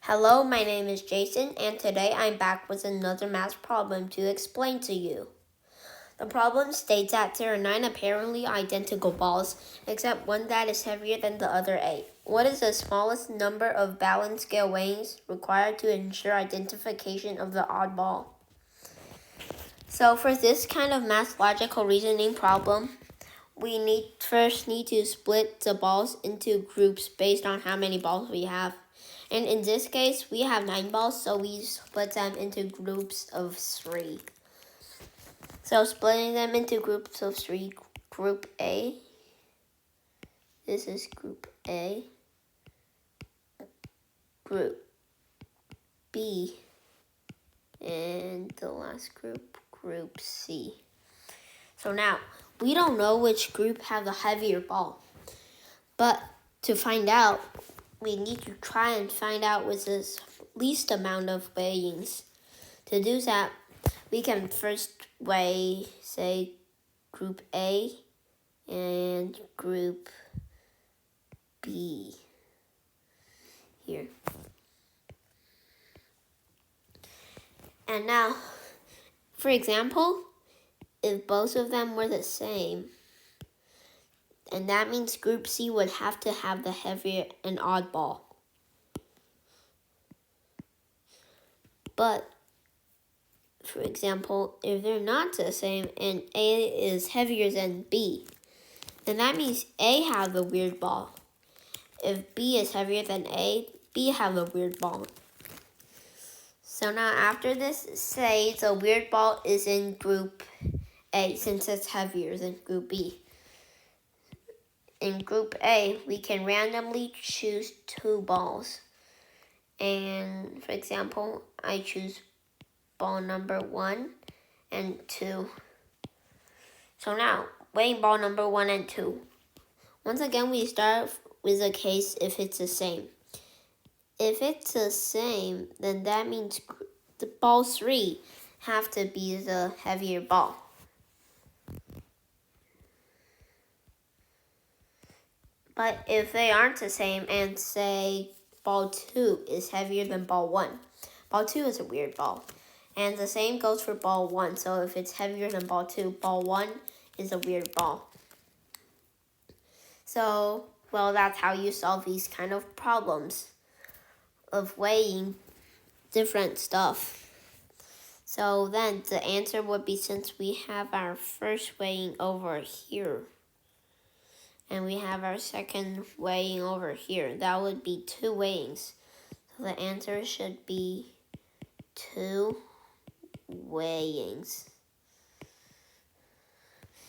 Hello, my name is Jason, and today I'm back with another math problem to explain to you. The problem states that there are 9 apparently identical balls, except one that is heavier than the other 8. What is the smallest number of balance scale weighings required to ensure identification of the odd ball? So for this kind of math logical reasoning problem, we first need to split the balls into groups based on how many balls we have. And in this case, we have 9 balls, so we split them into groups of 3. So splitting them into groups of 3, group A, this is group A, group B, and the last group, group C. So now, we don't know which group have the heavier ball, but to find out, we need to try and find out with the least amount of weighings. To do that, we can first weigh, say, group A and group B here. And now, for example, if both of them were the same, and that means group C would have to have the heavier and odd ball. But, for example, if they're not the same and A is heavier than B, then that means A have the weird ball. If B is heavier than A, B have the weird ball. So now after this, say the weird ball is in group A since it's heavier than group B. In group A, we can randomly choose 2 balls. And for example, I choose ball number 1 and 2. So now, weighing ball number 1 and 2. Once again, we start with a case if it's the same. If it's the same, then that means the ball 3 have to be the heavier ball. But if they aren't the same and say ball 2 is heavier than ball 1, ball 2 is a weird ball. And the same goes for ball 1. So if it's heavier than ball 2, ball 1 is a weird ball. So, well, that's how you solve these kind of problems of weighing different stuff. So then the answer would be, since we have our first weighing over here, and we have our second weighing over here, that would be 2 weighings. So the answer should be 2 weighings.